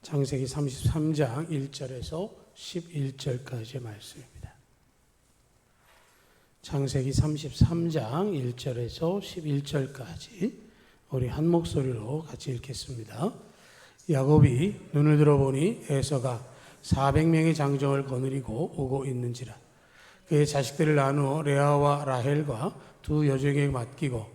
창세기 33장 1절에서 11절까지의 말씀입니다. 창세기 33장 1절에서 11절까지 우리 한 목소리로 같이 읽겠습니다. 야곱이 눈을 들어보니 에서가 400명의 장정을 거느리고 오고 있는지라. 그의 자식들을 나누어 레아와 라헬과 두 여종에게 맡기고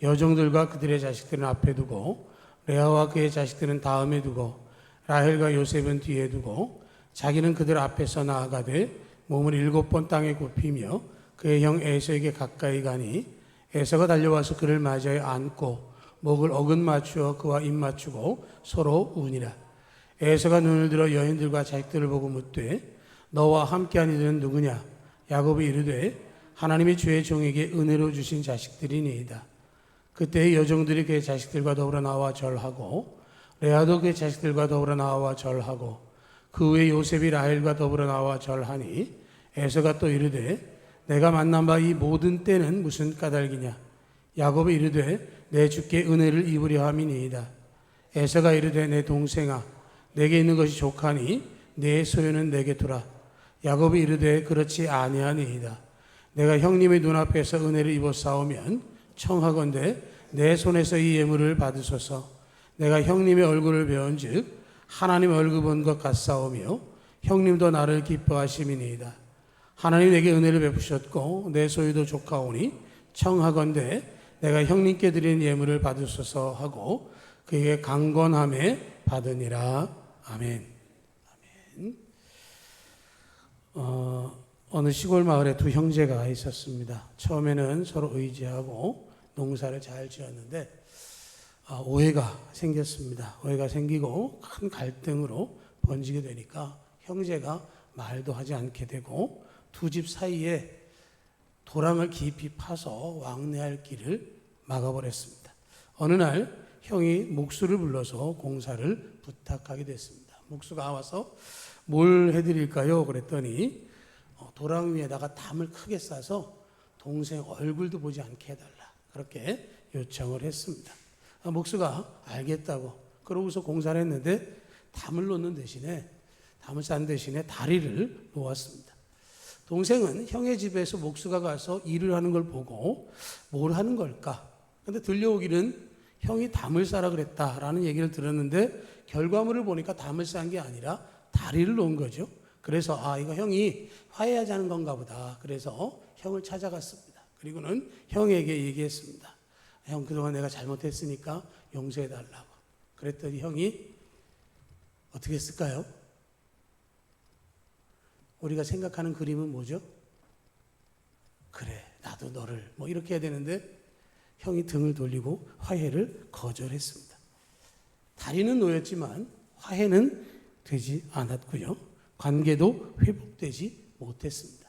여종들과 그들의 자식들은 앞에 두고 레아와 그의 자식들은 다음에 두고 라헬과 요셉은 뒤에 두고 자기는 그들 앞에서 나아가되 몸을 7번 땅에 굽히며 그의 형 에서에게 가까이 가니 에서가 달려와서 그를 맞이하여 안고 목을 어긋 맞추어 그와 입 맞추고 서로 우니라. 에서가 눈을 들어 여인들과 자식들을 보고 묻되 너와 함께한 이들은 누구냐? 야곱이 이르되 하나님이 주의 종에게 은혜로 주신 자식들이니이다. 그때 여종들이 그의 자식들과 더불어 나와 절하고 레아도 그의 자식들과 더불어 나와 절하고 그 후에 요셉이 라헬과 더불어 나와 절하니 에서가 또 이르되 내가 만난 바 이 모든 때는 무슨 까닭이냐? 야곱이 이르되 내 주께 은혜를 입으려 함이니이다. 에서가 이르되 내 동생아 내게 있는 것이 족하니 내 소유는 내게 두라. 야곱이 이르되 그렇지 아니하니이다. 내가 형님의 눈앞에서 은혜를 입었사오면 청하건대 내 손에서 이 예물을 받으소서. 내가 형님의 얼굴을 배운즉 하나님의 얼굴 본 것 같사오며 형님도 나를 기뻐하심이니이다. 하나님 내게 은혜를 베푸셨고 내 소유도 족하오니 청하건대 내가 형님께 드린 예물을 받으소서 하고 그에게 강건함에 받으니라. 아멘. 아멘. 어느 시골 마을에 두 형제가 있었습니다. 처음에는 서로 의지하고 농사를 잘 지었는데 오해가 생겼습니다. 오해가 생기고 큰 갈등으로 번지게 되니까 형제가 말도 하지 않게 되고 두 집 사이에 도랑을 깊이 파서 왕래할 길을 막아버렸습니다. 어느 날 형이 목수를 불러서 공사를 부탁하게 됐습니다. 목수가 와서 뭘 해드릴까요? 그랬더니 도랑 위에다가 담을 크게 싸서 동생 얼굴도 보지 않게 해달라. 그렇게 요청을 했습니다. 목수가 알겠다고 그러고서 공사를 했는데 담을 싼 대신에 다리를 놓았습니다. 동생은 형의 집에서 목수가 가서 일을 하는 걸 보고 뭘 하는 걸까? 근데 들려오기는 형이 담을 싸라 그랬다라는 얘기를 들었는데 결과물을 보니까 담을 싼 게 아니라 다리를 놓은 거죠. 그래서 이거 형이 화해하자는 건가 보다. 그래서 형을 찾아갔습니다. 그리고는 형에게 얘기했습니다. 형 그동안 내가 잘못했으니까 용서해달라고. 그랬더니 형이 어떻게 했을까요? 우리가 생각하는 그림은 뭐죠? 그래 나도 너를 이렇게 해야 되는데 형이 등을 돌리고 화해를 거절했습니다. 다리는 놓였지만 화해는 되지 않았고요. 관계도 회복되지 못했습니다.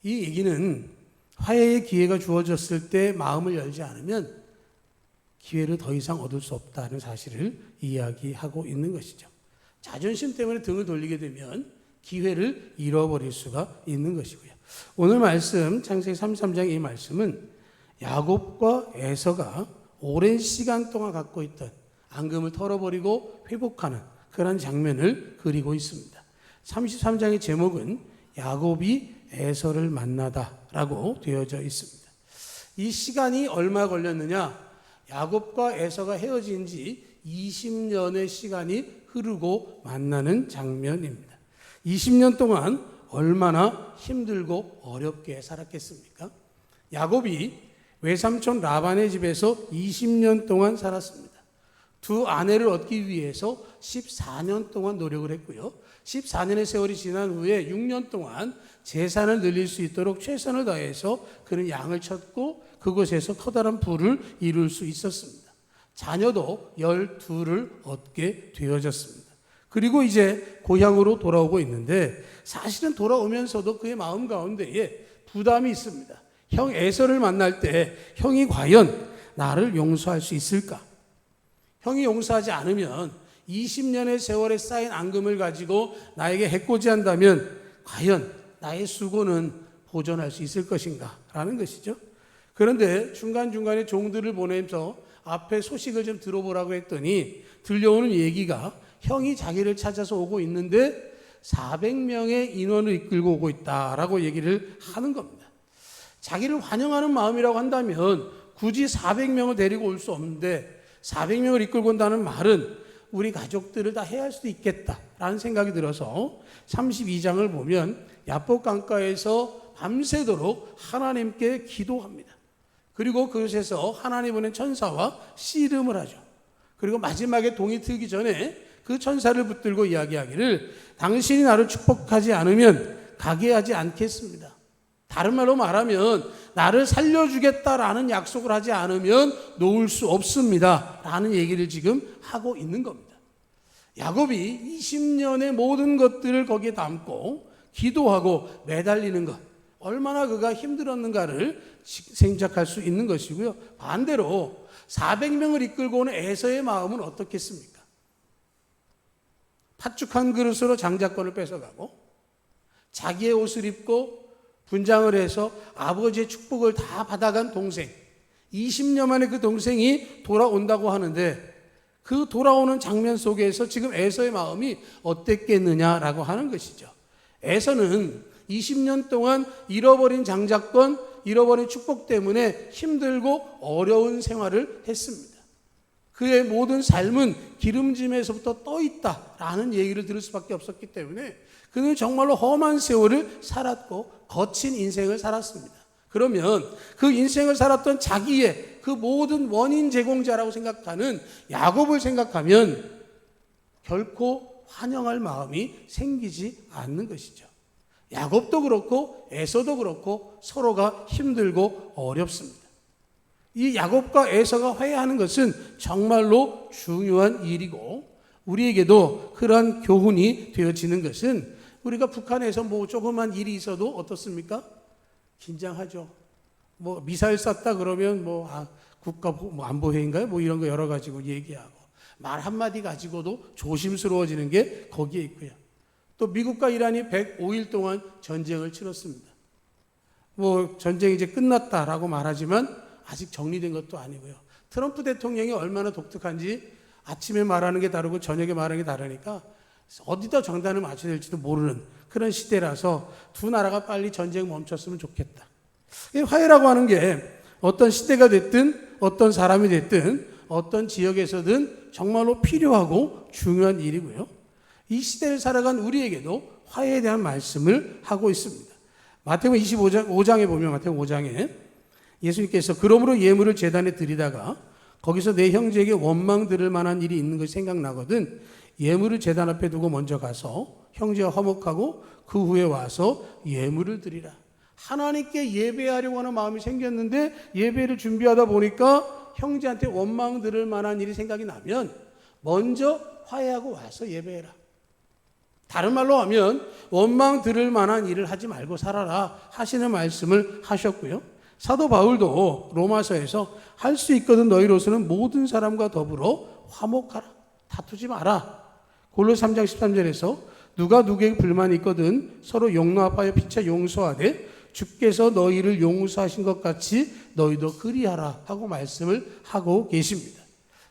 이 얘기는 화해의 기회가 주어졌을 때 마음을 열지 않으면 기회를 더 이상 얻을 수 없다는 사실을 이야기하고 있는 것이죠. 자존심 때문에 등을 돌리게 되면 기회를 잃어버릴 수가 있는 것이고요. 오늘 말씀 창세기 33장 이 말씀은 야곱과 에서가 오랜 시간 동안 갖고 있던 앙금을 털어버리고 회복하는 그런 장면을 그리고 있습니다. 33장의 제목은 야곱이 에서를 만나다라고 되어져 있습니다. 이 시간이 얼마 걸렸느냐? 야곱과 에서가 헤어진 지 20년의 시간이 흐르고 만나는 장면입니다. 20년 동안 얼마나 힘들고 어렵게 살았겠습니까? 야곱이 외삼촌 라반의 집에서 20년 동안 살았습니다. 두 아내를 얻기 위해서 14년 동안 노력을 했고요. 14년의 세월이 지난 후에 6년 동안 재산을 늘릴 수 있도록 최선을 다해서 그는 양을 쳤고 그곳에서 커다란 부를 이룰 수 있었습니다. 자녀도 12를 얻게 되어졌습니다. 그리고 이제 고향으로 돌아오고 있는데 사실은 돌아오면서도 그의 마음 가운데에 부담이 있습니다. 형 에서를 만날 때 형이 과연 나를 용서할 수 있을까? 형이 용서하지 않으면 20년의 세월에 쌓인 앙금을 가지고 나에게 해코지한다면 과연 나의 수고는 보존할 수 있을 것인가? 라는 것이죠. 그런데 중간중간에 종들을 보내면서 앞에 소식을 좀 들어보라고 했더니 들려오는 얘기가 형이 자기를 찾아서 오고 있는데 400명의 인원을 이끌고 오고 있다라고 얘기를 하는 겁니다. 자기를 환영하는 마음이라고 한다면 굳이 400명을 데리고 올 수 없는데 400명을 이끌고 온다는 말은 우리 가족들을 다 해할 수도 있겠다라는 생각이 들어서 32장을 보면 야복 강가에서 밤새도록 하나님께 기도합니다. 그리고 그곳에서 하나님 보낸 천사와 씨름을 하죠. 그리고 마지막에 동이 트기 전에 그 천사를 붙들고 이야기하기를 당신이 나를 축복하지 않으면 가게 하지 않겠습니다. 다른 말로 말하면 나를 살려주겠다라는 약속을 하지 않으면 놓을 수 없습니다 라는 얘기를 지금 하고 있는 겁니다. 야곱이 20년의 모든 것들을 거기에 담고 기도하고 매달리는 것, 얼마나 그가 힘들었는가를 생각할 수 있는 것이고요. 반대로 400명을 이끌고 오는 에서의 마음은 어떻겠습니까? 팥죽 한 그릇으로 장자권을 뺏어가고 자기의 옷을 입고 분장을 해서 아버지의 축복을 다 받아간 동생, 20년 만에 그 동생이 돌아온다고 하는데 그 돌아오는 장면 속에서 지금 에서의 마음이 어땠겠느냐라고 하는 것이죠. 에서는 20년 동안 잃어버린 장자권, 잃어버린 축복 때문에 힘들고 어려운 생활을 했습니다. 그의 모든 삶은 기름짐에서부터 떠 있다라는 얘기를 들을 수밖에 없었기 때문에 그는 정말로 험한 세월을 살았고 거친 인생을 살았습니다. 그러면 그 인생을 살았던 자기의 그 모든 원인 제공자라고 생각하는 야곱을 생각하면 결코 환영할 마음이 생기지 않는 것이죠. 야곱도 그렇고 에서도 그렇고 서로가 힘들고 어렵습니다. 이 야곱과 에서가 화해하는 것은 정말로 중요한 일이고 우리에게도 그러한 교훈이 되어지는 것은 우리가 북한에서 뭐 조그만 일이 있어도 어떻습니까? 긴장하죠. 뭐 미사일 쐈다 그러면 국가 안보회의인가요? 뭐 이런 거 여러 가지고 얘기하고 말 한마디 가지고도 조심스러워지는 게 거기에 있고요. 또 미국과 이란이 105일 동안 전쟁을 치렀습니다. 뭐 전쟁이 이제 끝났다라고 말하지만 아직 정리된 것도 아니고요. 트럼프 대통령이 얼마나 독특한지 아침에 말하는 게 다르고 저녁에 말하는 게 다르니까 어디다 정단을 맞춰야 될지도 모르는 그런 시대라서 두 나라가 빨리 전쟁 멈췄으면 좋겠다. 화해라고 하는 게 어떤 시대가 됐든 어떤 사람이 됐든 어떤 지역에서든 정말로 필요하고 중요한 일이고요. 이 시대를 살아간 우리에게도 화해에 대한 말씀을 하고 있습니다. 마태복음 5장에 보면 마태복음 5장에 예수님께서 그러므로 예물을 제단에 드리다가 거기서 내 형제에게 원망 들을 만한 일이 있는 것이 생각나거든 예물을 제단 앞에 두고 먼저 가서 형제와 화목하고 그 후에 와서 예물을 드리라. 하나님께 예배하려고 하는 마음이 생겼는데 예배를 준비하다 보니까 형제한테 원망 들을 만한 일이 생각이 나면 먼저 화해하고 와서 예배해라. 다른 말로 하면 원망 들을 만한 일을 하지 말고 살아라 하시는 말씀을 하셨고요. 사도 바울도 로마서에서 할 수 있거든 너희로서는 모든 사람과 더불어 화목하라. 다투지 마라. 골로새 3장 13절에서 누가 누구에게 불만이 있거든 서로 용납하여 피차 용서하되 주께서 너희를 용서하신 것 같이 너희도 그리하라 하고 말씀을 하고 계십니다.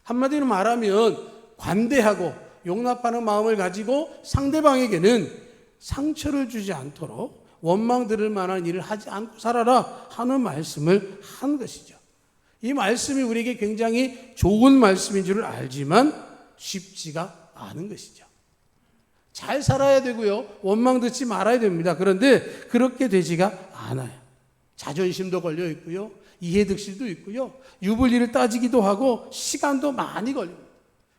한마디로 말하면 관대하고 용납하는 마음을 가지고 상대방에게는 상처를 주지 않도록 원망 들을 만한 일을 하지 않고 살아라 하는 말씀을 한 것이죠. 이 말씀이 우리에게 굉장히 좋은 말씀인 줄 알지만 쉽지가 않은 것이죠. 잘 살아야 되고요. 원망 듣지 말아야 됩니다. 그런데 그렇게 되지가 않아요. 자존심도 걸려 있고요. 이해득실도 있고요. 유불리를 따지기도 하고 시간도 많이 걸립니다.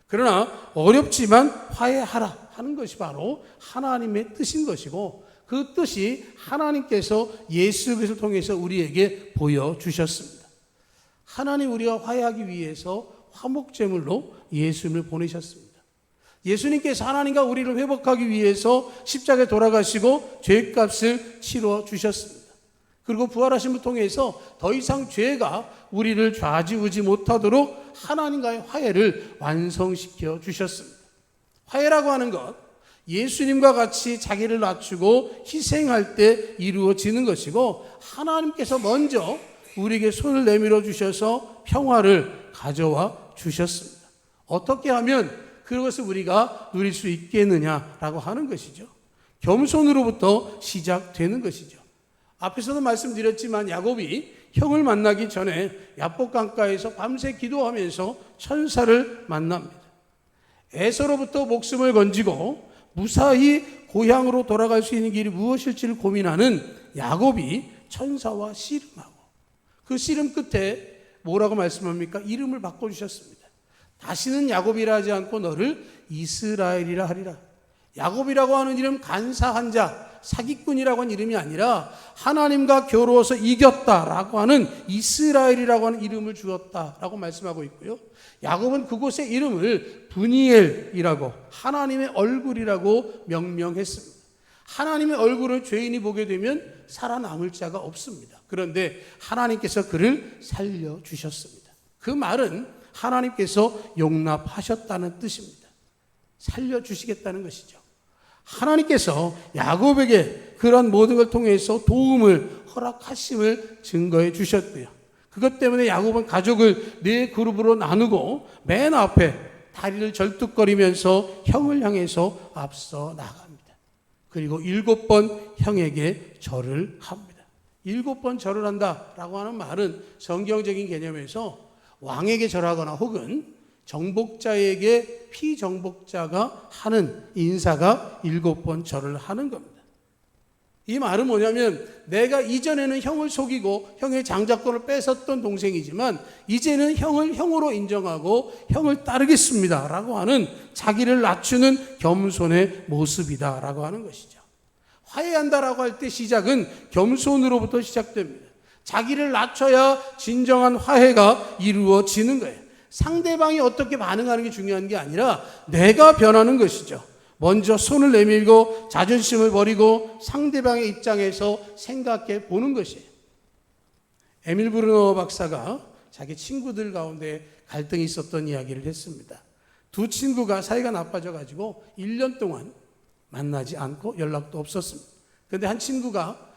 그러나 어렵지만 화해하라 하는 것이 바로 하나님의 뜻인 것이고 그 뜻이 하나님께서 예수 그리스도를 통해서 우리에게 보여주셨습니다. 하나님 우리와 화해하기 위해서 화목제물로 예수님을 보내셨습니다. 예수님께서 하나님과 우리를 회복하기 위해서 십자가에 돌아가시고 죄값을 치러 주셨습니다. 그리고 부활하심을 통해서 더 이상 죄가 우리를 좌지우지 못하도록 하나님과의 화해를 완성시켜 주셨습니다. 화해라고 하는 것, 예수님과 같이 자기를 낮추고 희생할 때 이루어지는 것이고 하나님께서 먼저 우리에게 손을 내밀어 주셔서 평화를 가져와 주셨습니다. 어떻게 하면 그것을 우리가 누릴 수 있겠느냐라고 하는 것이죠. 겸손으로부터 시작되는 것이죠. 앞에서도 말씀드렸지만 야곱이 형을 만나기 전에 야복 강가에서 밤새 기도하면서 천사를 만납니다. 에서로부터 목숨을 건지고 무사히 고향으로 돌아갈 수 있는 길이 무엇일지를 고민하는 야곱이 천사와 씨름하고 그 씨름 끝에 뭐라고 말씀합니까? 이름을 바꿔주셨습니다. 다시는 야곱이라 하지 않고 너를 이스라엘이라 하리라. 야곱이라고 하는 이름 간사한 자, 사기꾼이라고 하는 이름이 아니라 하나님과 겨루어서 이겼다라고 하는 이스라엘이라고 하는 이름을 주었다라고 말씀하고 있고요. 야곱은 그곳의 이름을 브니엘이라고 하나님의 얼굴이라고 명명했습니다. 하나님의 얼굴을 죄인이 보게 되면 살아남을 자가 없습니다. 그런데 하나님께서 그를 살려주셨습니다. 그 말은 하나님께서 용납하셨다는 뜻입니다. 살려주시겠다는 것이죠. 하나님께서 야곱에게 그런 모든 걸 통해서 도움을 허락하심을 증거해 주셨고요. 그것 때문에 야곱은 가족을 네 그룹으로 나누고 맨 앞에 다리를 절뚝거리면서 형을 향해서 앞서 나갑니다. 그리고 7번 형에게 절을 합니다. 7번 절을 한다라고 하는 말은 성경적인 개념에서 왕에게 절하거나 혹은 정복자에게 피정복자가 하는 인사가 7번 절을 하는 겁니다. 이 말은 뭐냐면 내가 이전에는 형을 속이고 형의 장자권을 뺏었던 동생이지만 이제는 형을 형으로 인정하고 형을 따르겠습니다 라고 하는 자기를 낮추는 겸손의 모습이다 라고 하는 것이죠. 화해한다라고 할 때 시작은 겸손으로부터 시작됩니다. 자기를 낮춰야 진정한 화해가 이루어지는 거예요. 상대방이 어떻게 반응하는 게 중요한 게 아니라 내가 변하는 것이죠. 먼저 손을 내밀고 자존심을 버리고 상대방의 입장에서 생각해 보는 것이에요. 에밀 브루너 박사가 자기 친구들 가운데 갈등이 있었던 이야기를 했습니다. 두 친구가 사이가 나빠져 가지고 1년 동안 만나지 않고 연락도 없었습니다. 그런데 한 친구가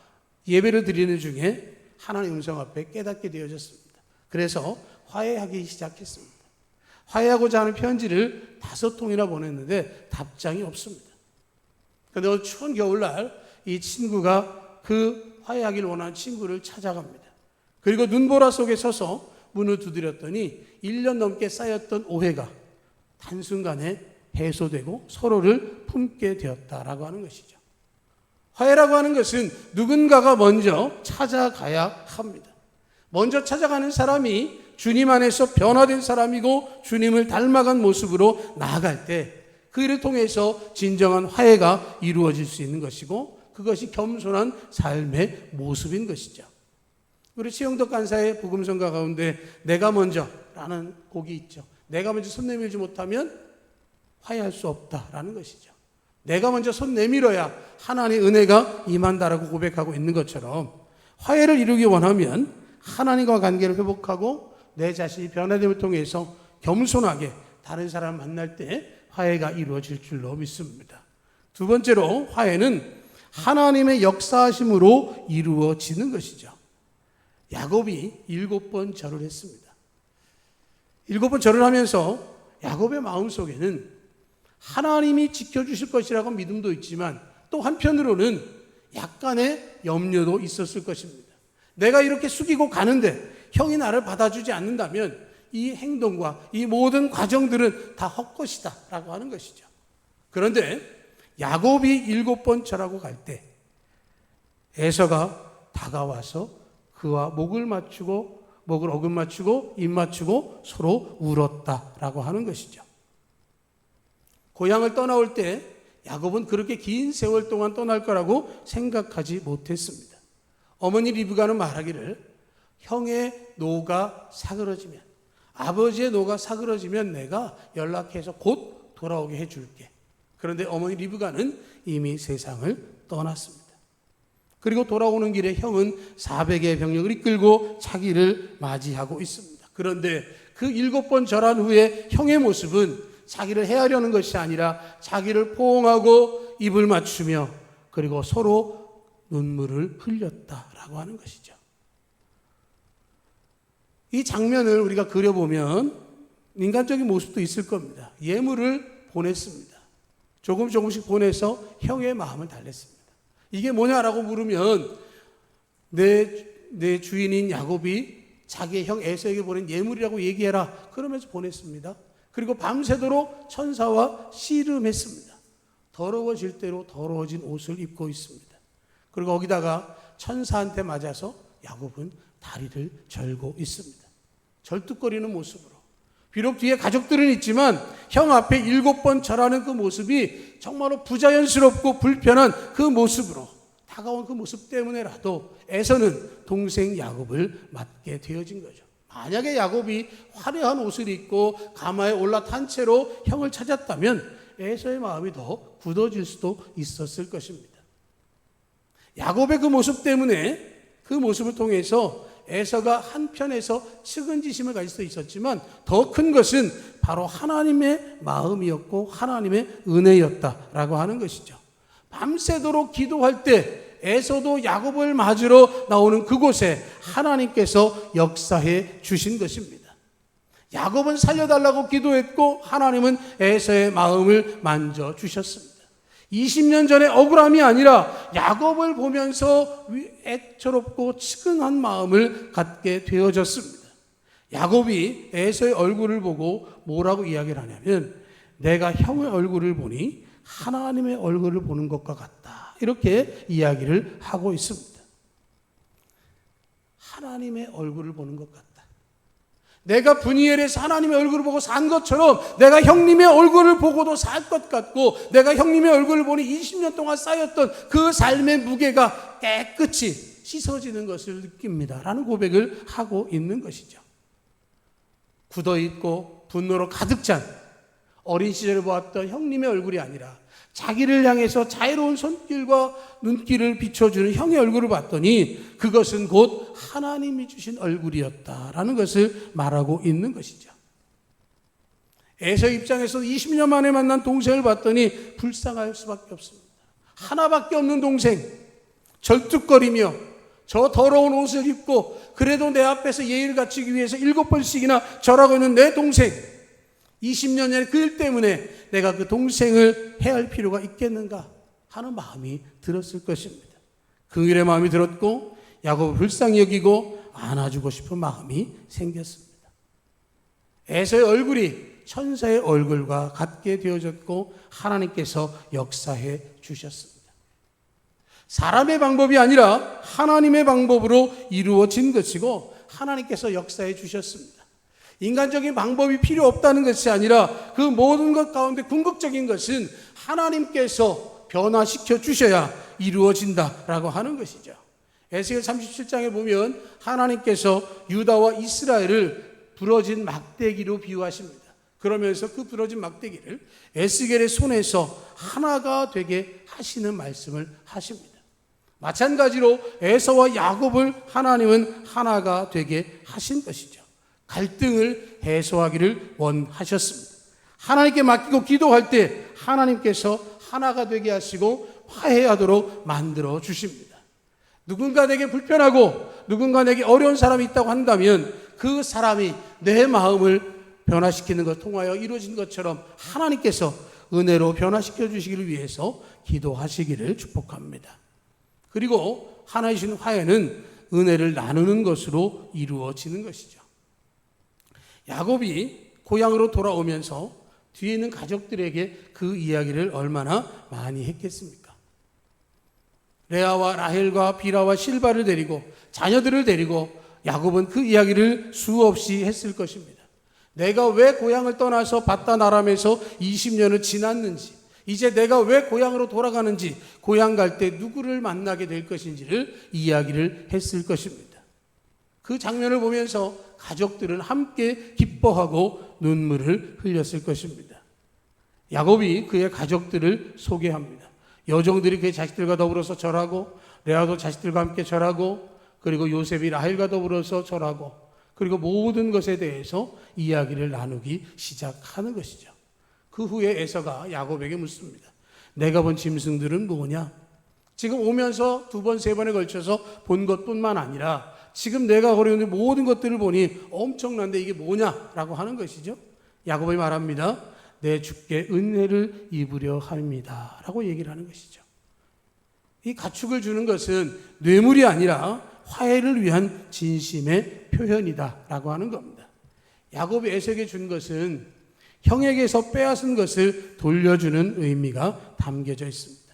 예배를 드리는 중에 하나님의 음성 앞에 깨닫게 되어졌습니다. 그래서 화해하기 시작했습니다. 화해하고자 하는 편지를 5통이나 보냈는데 답장이 없습니다. 그런데 어느 추운 겨울날 이 친구가 그 화해하기를 원하는 친구를 찾아갑니다. 그리고 눈보라 속에 서서 문을 두드렸더니 1년 넘게 쌓였던 오해가 단순간에 해소되고 서로를 품게 되었다라고 하는 것이죠. 화해라고 하는 것은 누군가가 먼저 찾아가야 합니다. 먼저 찾아가는 사람이 주님 안에서 변화된 사람이고 주님을 닮아간 모습으로 나아갈 때 그 일을 통해서 진정한 화해가 이루어질 수 있는 것이고 그것이 겸손한 삶의 모습인 것이죠. 우리 최영덕 간사의 복음성가 가운데 내가 먼저라는 곡이 있죠. 내가 먼저 손 내밀지 못하면 화해할 수 없다라는 것이죠. 내가 먼저 손 내밀어야 하나님의 은혜가 임한다라고 고백하고 있는 것처럼 화해를 이루기 원하면 하나님과 관계를 회복하고 내 자신이 변화됨을 통해서 겸손하게 다른 사람을 만날 때 화해가 이루어질 줄로 믿습니다. 두 번째로 화해는 하나님의 역사하심으로 이루어지는 것이죠. 야곱이 7번 절을 했습니다. 7번 절을 하면서 야곱의 마음속에는 하나님이 지켜주실 것이라고 믿음도 있지만 또 한편으로는 약간의 염려도 있었을 것입니다. 내가 이렇게 숙이고 가는데 형이 나를 받아주지 않는다면 이 행동과 이 모든 과정들은 다 헛것이다 라고 하는 것이죠. 그런데 야곱이 7번 절하고 갈 때 에서가 다가와서 그와 목을 어금 맞추고 입 맞추고 서로 울었다라고 하는 것이죠. 고향을 떠나올 때 야곱은 그렇게 긴 세월 동안 떠날 거라고 생각하지 못했습니다. 어머니 리브가는 말하기를 형의 노가 사그러지면 아버지의 노가 사그러지면 내가 연락해서 곧 돌아오게 해줄게. 그런데 어머니 리브가는 이미 세상을 떠났습니다. 그리고 돌아오는 길에 형은 400의 병력을 이끌고 자기를 맞이하고 있습니다. 그런데 그 7번 절한 후에 형의 모습은 자기를 해하려는 것이 아니라 자기를 포옹하고 입을 맞추며 그리고 서로 눈물을 흘렸다라고 하는 것이죠. 이 장면을 우리가 그려보면 인간적인 모습도 있을 겁니다. 예물을 보냈습니다. 조금씩 보내서 형의 마음을 달랬습니다. 이게 뭐냐라고 물으면 내 주인인 야곱이 자기의 형 에서에게 보낸 예물이라고 얘기해라. 그러면서 보냈습니다. 그리고 밤새도록 천사와 씨름했습니다. 더러워질 대로 더러워진 옷을 입고 있습니다. 그리고 거기다가 천사한테 맞아서 야곱은 다리를 절고 있습니다. 절뚝거리는 모습으로. 비록 뒤에 가족들은 있지만 형 앞에 7번 절하는 그 모습이 정말로 부자연스럽고 불편한 그 모습으로, 다가온 그 모습 때문에라도 에서는 동생 야곱을 맞게 되어진 거죠. 만약에 야곱이 화려한 옷을 입고 가마에 올라탄 채로 형을 찾았다면 에서의 마음이 더 굳어질 수도 있었을 것입니다. 야곱의 그 모습 때문에, 그 모습을 통해서 에서가 한편에서 측은지심을 가질 수도 있었지만 더 큰 것은 바로 하나님의 마음이었고 하나님의 은혜였다라고 하는 것이죠. 밤새도록 기도할 때 에서도 야곱을 맞으러 나오는 그곳에 하나님께서 역사해 주신 것입니다. 야곱은 살려달라고 기도했고 하나님은 에서의 마음을 만져주셨습니다. 20년 전의 억울함이 아니라 야곱을 보면서 애처롭고 측은한 마음을 갖게 되어졌습니다. 야곱이 에서의 얼굴을 보고 뭐라고 이야기를 하냐면 내가 형의 얼굴을 보니 하나님의 얼굴을 보는 것과 같다. 이렇게 이야기를 하고 있습니다. 하나님의 얼굴을 보는 것 같다. 내가 브니엘에서 하나님의 얼굴을 보고 산 것처럼 내가 형님의 얼굴을 보고도 살 것 같고 내가 형님의 얼굴을 보니 20년 동안 쌓였던 그 삶의 무게가 깨끗이 씻어지는 것을 느낍니다. 라는 고백을 하고 있는 것이죠. 굳어있고 분노로 가득 찬 어린 시절을 보았던 형님의 얼굴이 아니라 자기를 향해서 자애로운 손길과 눈길을 비춰주는 형의 얼굴을 봤더니 그것은 곧 하나님이 주신 얼굴이었다라는 것을 말하고 있는 것이죠. 에서 입장에서 20년 만에 만난 동생을 봤더니 불쌍할 수밖에 없습니다. 하나밖에 없는 동생, 절뚝거리며 저 더러운 옷을 입고 그래도 내 앞에서 예의를 갖추기 위해서 7번씩이나 절하고 있는 내 동생, 20년 전에 그 일 때문에 내가 그 동생을 해할 필요가 있겠는가 하는 마음이 들었을 것입니다. 긍휼의 마음이 들었고 야곱을 불쌍히 여기고 안아주고 싶은 마음이 생겼습니다. 에서의 얼굴이 천사의 얼굴과 같게 되어졌고 하나님께서 역사해 주셨습니다. 사람의 방법이 아니라 하나님의 방법으로 이루어진 것이고 하나님께서 역사해 주셨습니다. 인간적인 방법이 필요 없다는 것이 아니라 그 모든 것 가운데 궁극적인 것은 하나님께서 변화시켜 주셔야 이루어진다라고 하는 것이죠. 에스겔 37장에 보면 하나님께서 유다와 이스라엘을 부러진 막대기로 비유하십니다. 그러면서 그 부러진 막대기를 에스겔의 손에서 하나가 되게 하시는 말씀을 하십니다. 마찬가지로 에서와 야곱을 하나님은 하나가 되게 하신 것이죠. 갈등을 해소하기를 원하셨습니다. 하나님께 맡기고 기도할 때 하나님께서 하나가 되게 하시고 화해하도록 만들어 주십니다. 누군가 내게 불편하고 누군가 내게 어려운 사람이 있다고 한다면 그 사람이 내 마음을 변화시키는 것 통하여 이루어진 것처럼 하나님께서 은혜로 변화시켜 주시기를 위해서 기도하시기를 축복합니다. 그리고 하나님 주신 화해는 은혜를 나누는 것으로 이루어지는 것이죠. 야곱이 고향으로 돌아오면서 뒤에 있는 가족들에게 그 이야기를 얼마나 많이 했겠습니까? 레아와 라헬과 빌하와 실바를 데리고 자녀들을 데리고 야곱은 그 이야기를 수없이 했을 것입니다. 내가 왜 고향을 떠나서 바단 아람에서 20년을 지났는지, 이제 내가 왜 고향으로 돌아가는지, 고향 갈 때 누구를 만나게 될 것인지를 이야기를 했을 것입니다. 그 장면을 보면서 가족들은 함께 기뻐하고 눈물을 흘렸을 것입니다. 야곱이 그의 가족들을 소개합니다. 여종들이 그의 자식들과 더불어서 절하고 레아도 자식들과 함께 절하고 그리고 요셉이 라헬과 더불어서 절하고 그리고 모든 것에 대해서 이야기를 나누기 시작하는 것이죠. 그 후에 에서가 야곱에게 묻습니다. 내가 본 짐승들은 뭐냐? 지금 오면서 2번, 3번에 걸쳐서 본 것뿐만 아니라 지금 내가 거리는 모든 것들을 보니 엄청난데 이게 뭐냐라고 하는 것이죠. 야곱이 말합니다. 내 주께 은혜를 입으려 합니다. 라고 얘기를 하는 것이죠. 이 가축을 주는 것은 뇌물이 아니라 화해를 위한 진심의 표현이다 라고 하는 겁니다. 야곱이 에서에게 준 것은 형에게서 빼앗은 것을 돌려주는 의미가 담겨져 있습니다.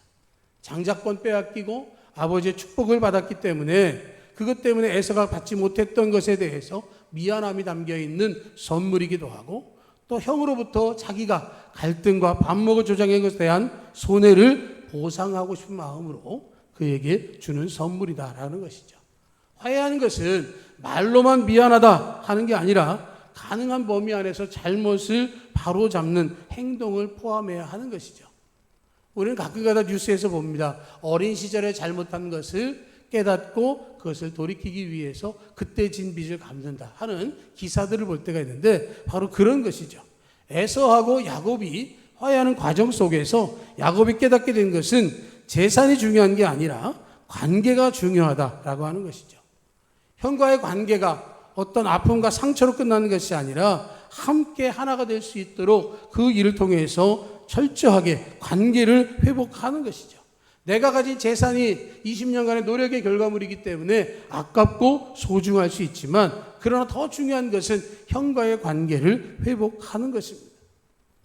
장자권 빼앗기고 아버지의 축복을 받았기 때문에 그것 때문에 에서가 받지 못했던 것에 대해서 미안함이 담겨 있는 선물이기도 하고, 또 형으로부터 자기가 갈등과 반목을 조장한 것에 대한 손해를 보상하고 싶은 마음으로 그에게 주는 선물이다라는 것이죠. 화해하는 것은 말로만 미안하다 하는 게 아니라 가능한 범위 안에서 잘못을 바로잡는 행동을 포함해야 하는 것이죠. 우리는 가끔가다 뉴스에서 봅니다. 어린 시절에 잘못한 것을 깨닫고 그것을 돌이키기 위해서 그때 진 빚을 갚는다 하는 기사들을 볼 때가 있는데, 바로 그런 것이죠. 에서하고 야곱이 화해하는 과정 속에서 야곱이 깨닫게 된 것은 재산이 중요한 게 아니라 관계가 중요하다라고 하는 것이죠. 형과의 관계가 어떤 아픔과 상처로 끝나는 것이 아니라 함께 하나가 될 수 있도록 그 일을 통해서 철저하게 관계를 회복하는 것이죠. 내가 가진 재산이 20년간의 노력의 결과물이기 때문에 아깝고 소중할 수 있지만, 그러나 더 중요한 것은 형과의 관계를 회복하는 것입니다.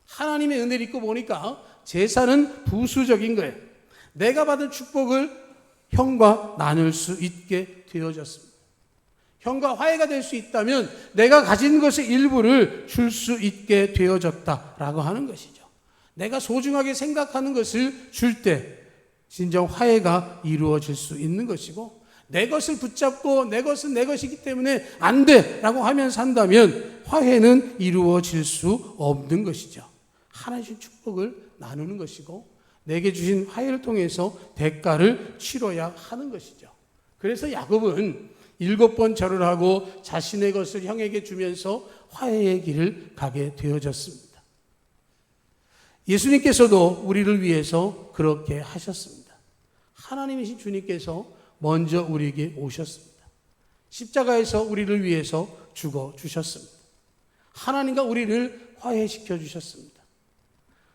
하나님의 은혜를 입고 보니까 재산은 부수적인 거예요. 내가 받은 축복을 형과 나눌 수 있게 되어졌습니다. 형과 화해가 될 수 있다면 내가 가진 것의 일부를 줄 수 있게 되어졌다라고 하는 것이죠. 내가 소중하게 생각하는 것을 줄 때 진정 화해가 이루어질 수 있는 것이고, 내 것을 붙잡고 내 것은 내 것이기 때문에 안 돼 라고 하면서 한다면 화해는 이루어질 수 없는 것이죠. 하나님 주신 축복을 나누는 것이고, 내게 주신 화해를 통해서 대가를 치러야 하는 것이죠. 그래서 야곱은 7번 절을 하고 자신의 것을 형에게 주면서 화해의 길을 가게 되어졌습니다. 예수님께서도 우리를 위해서 그렇게 하셨습니다. 하나님이신 주님께서 먼저 우리에게 오셨습니다. 십자가에서 우리를 위해서 죽어 주셨습니다. 하나님과 우리를 화해시켜 주셨습니다.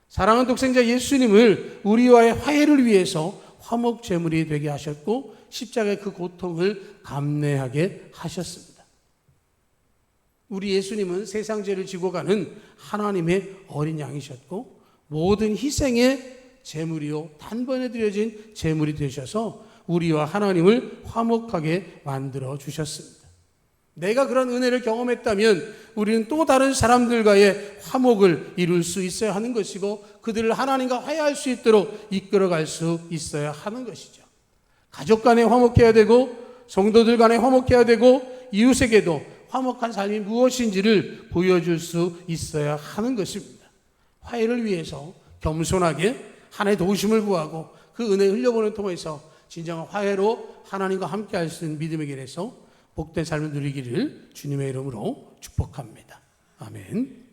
사랑하는 독생자 예수님을 우리와의 화해를 위해서 화목제물이 되게 하셨고, 십자가의 그 고통을 감내하게 하셨습니다. 우리 예수님은 세상 죄를 지고 가는 하나님의 어린 양이셨고, 모든 희생의 제물이요 단번에 드려진 제물이 되셔서 우리와 하나님을 화목하게 만들어 주셨습니다. 내가 그런 은혜를 경험했다면 우리는 또 다른 사람들과의 화목을 이룰 수 있어야 하는 것이고, 그들을 하나님과 화해할 수 있도록 이끌어갈 수 있어야 하는 것이죠. 가족 간에 화목해야 되고, 성도들 간에 화목해야 되고, 이웃에게도 화목한 삶이 무엇인지를 보여줄 수 있어야 하는 것입니다. 화해를 위해서 겸손하게 하나님의 도우심을 구하고 그 은혜를 흘려보는 통해서 진정한 화해로 하나님과 함께 할 수 있는 믿음의 길에서 복된 삶을 누리기를 주님의 이름으로 축복합니다. 아멘.